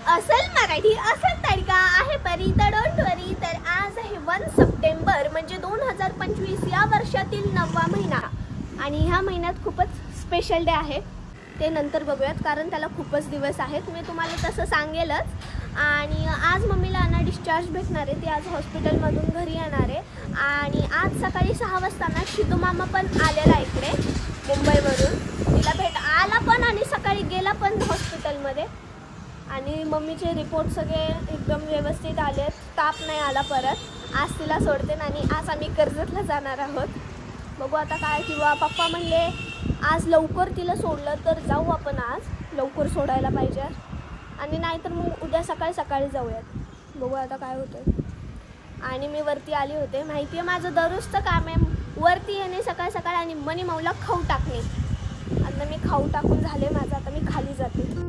असल मराठी असल तडका आहे परी तर डोंट वरी। तर आज आहे 1 सप्टेंबर म्हणजे 2025 या वर्षातील 9वा महिना आणि ह्या महिन्यात खूपच स्पेशल डे आहे, ते नंतर बघूयात कारण त्याला खूपच दिवस आहेत, मी तुम्हाला तसं सांगेलच। आणि आज मम्मीला ना डिस्चार्ज भेटणार आहे, ती आज हॉस्पिटलमधून घरी येणार आहे आणि आज सकाळी 6 वाजता ना शितू मामा पण आलेला इकडे मुंबईवरून, तिला भेट आला पण आणि सकाळी गेला पण हॉस्पिटलमध्ये आणि मम्मीचे रिपोर्ट सगळे एकदम व्यवस्थित आले, ताप नाही आला परत। आज तिला सोडते आणि आज आम्ही कर्जतला जाणार आहोत, बघू आता काय। किंवा पप्पा म्हणले आज लवकर तिला सोडलं तर जाऊ आपण, आज लवकर सोडायला पाहिजे आणि नाहीतर मग उद्या सकाळी जाऊयात, बघू आता काय होतं। आणि मी वरती आली होते, माहिती आहे माझं दररोजचं काम आहे वरती येणे सकाळ आणि मनी माऊला खाऊ टाकणे। आता मी खाऊ टाकून झाले माझं, आता मी खाली जाते।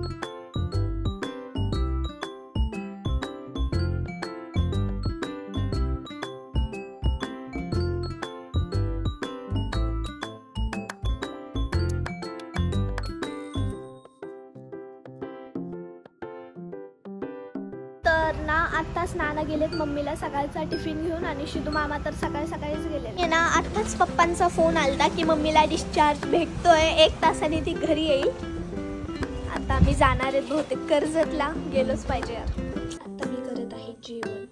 तर ना आत्ताच नाना गेलेत मम्मीला सकाळचा टिफिन घेऊन आणि शितू मामा तर सकाळीच गेले ना। आत्ताच पप्पांचा फोन आलता की मम्मीला डिस्चार्ज भेटतोय, 1 तासाने ती घरी येईल। आता मी जाणार आहे बहुतेक कर्जतला, गेलोच पाहिजे यार। आता मी करत आहे जेवण।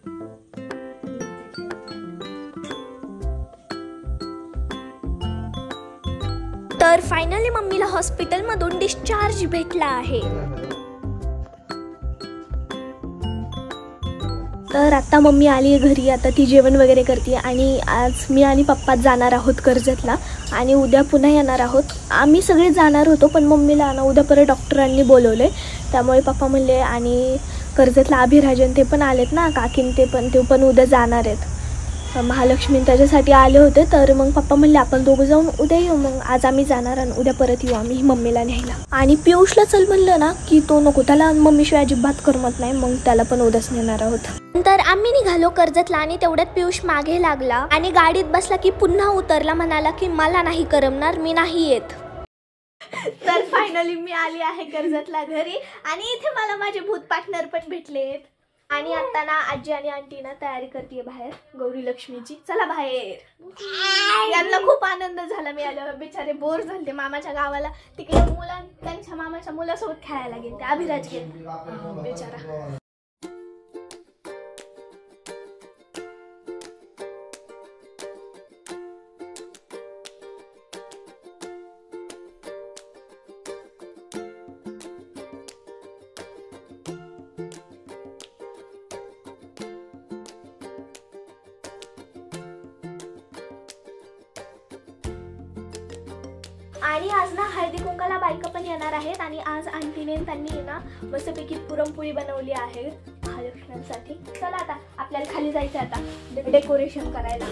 तर फायनली मम्मीला हॉस्पिटलमधून डिस्चार्ज भेटला आहे। तर आता मम्मी आली आहे घरी, आता ती जेवण वगैरे करते आणि आज मी आणि पप्पा जाणार आहोत कर्जतला आणि उद्या पुन्हा येणार आहोत। आम्ही सगळे जाणार होतो पण मम्मीला ना उद्या परत डॉक्टरांनी बोलवले, त्यामुळे पप्पा म्हणले आणि कर्जतला अभिराजन ते पण आलेत ना, काकीन ते पण उद्या जाणार आहेत महालक्ष्मी, त्याच्यासाठी आले होते। तर मग पप्पा म्हणले आपण दोघं जाऊन उद्या येऊ, मग आज आम्ही जाणार आणि उद्या परत येऊ आम्ही मम्मीला न्यायला। आणि पियुषला चल म्हणलं ना की तो नको, त्याला मम्मीशिवाय अजिबात करमत नाही, मग त्याला पण उद्याच नेणार आहोत। नंतर आम्ही निघालो कर्जतला आणि तेवढ्यात पियुष मागे लागला आणि गाडीत बसला की पुन्हा उतरला, म्हणाला की मला नाही करमणार, मी नाही येत। तर फायनली मी आली आहे कर्जतला घरी आणि इथे मला माझे भूत पार्टनर पण भेटलेत आणि आता ना आजी आणि आंटी ना तयारी करते बाहेर गौरी लक्ष्मीची, चला बाहेर। यांना खूप आनंद झाला मी आल्यावर, बिचारे बोर झाले मामाच्या गावाला, तिकडे त्यांच्या मामाच्या मुलासोबत खेळायला गेले, अभिराज गेले बिचारा। आणि आज ना हळदी कुंकाला बायका पण येणार आहेत आणि आज आंटीने त्यांनी ना मस्तपैकी पुरणपोळी बनवली आहे महालक्ष्म्यांसाठी। चला आता आपल्याला खाली जायचं, आता डेकोरेशन करायला।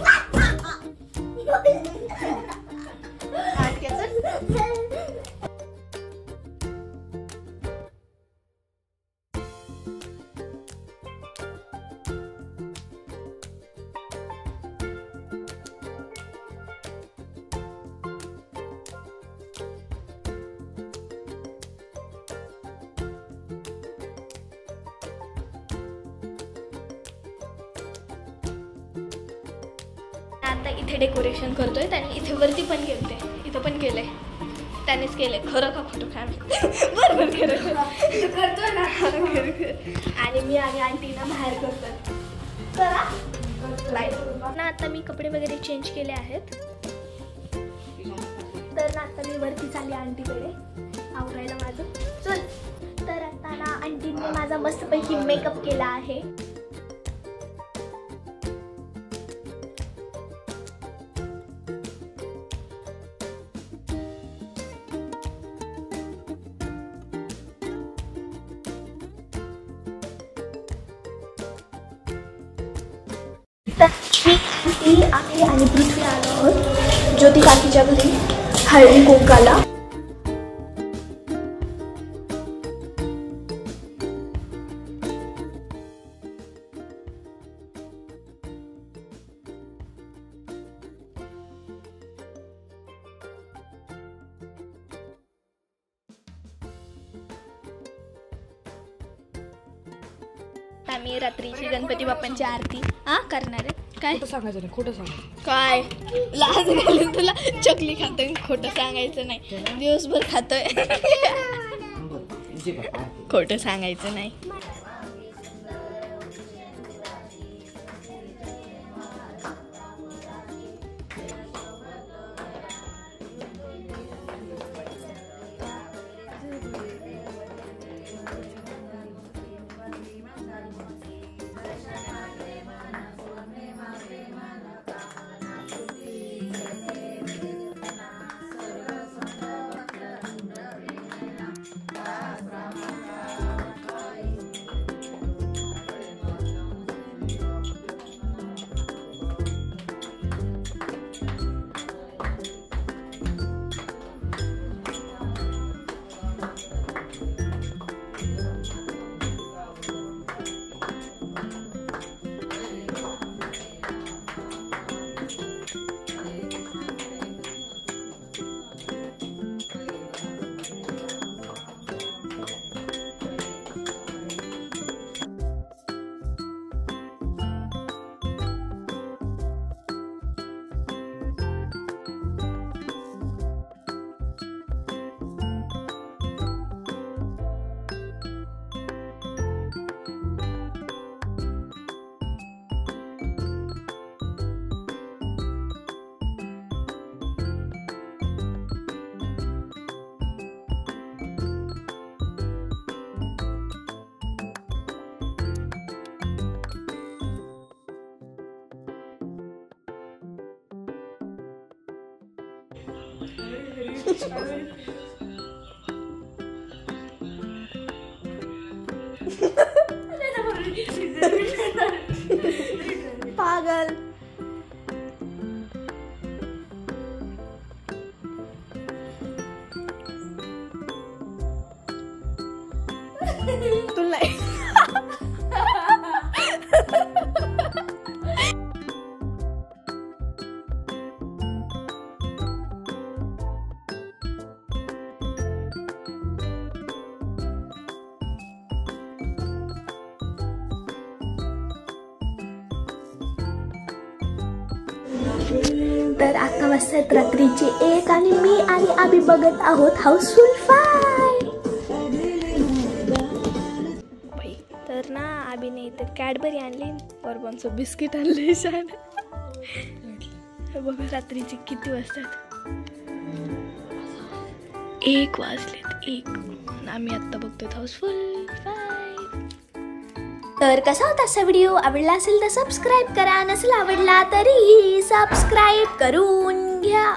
आता इथे डेकोरेशन करतोय त्याने, इथे वरती पण गेलते, इथं पण केलंय त्यानेच केलंय, खरं का खोटं काय बरोबर करतोय ना। आणि मी आणि आंटी ना बाहेर करतोय ना। आता मी कपडे वगैरे चेंज केले आहेत, तर ना आता मी वरती चालली आंटीकडे आवरायला माझं, चल। तर आता ना आंटीने माझा मस्तपैकी मेकअप केला आहे। तर मी आम्ही आणि पृथ्वी आलो आहोत ज्योती काकीच्या घरी हळदी कुंकाला। आम्ही रात्रीची गणपती बाप्पांची आरती करणार आहे. काय सांगायचं नाही, खोटं सांगायचं. काय लाज घालून तुला चकली खातोय, खोटं सांगायचं नाही. दिवसभर खातोय, खोटं सांगायचं नाही. पागल. तुला तर आता वाजतात रात्रीचे 1 आणि मी आणि आम्ही बघत आहोत हाऊसफुल 5. तर ना आबीने तर कॅडबरी आणली, बॉर्बनचं बिस्किट आणले छान. बघा रात्रीचे किती वाजतात, 1 वाजलेत 1. आम्ही आत्ता बघतोय हाऊसफुल 5. तर कसा होता असा व्हिडिओ? आवडला असेल तर सबस्क्राईब करा, नसेल आवडला तरीही सबस्क्राईब करून घ्या.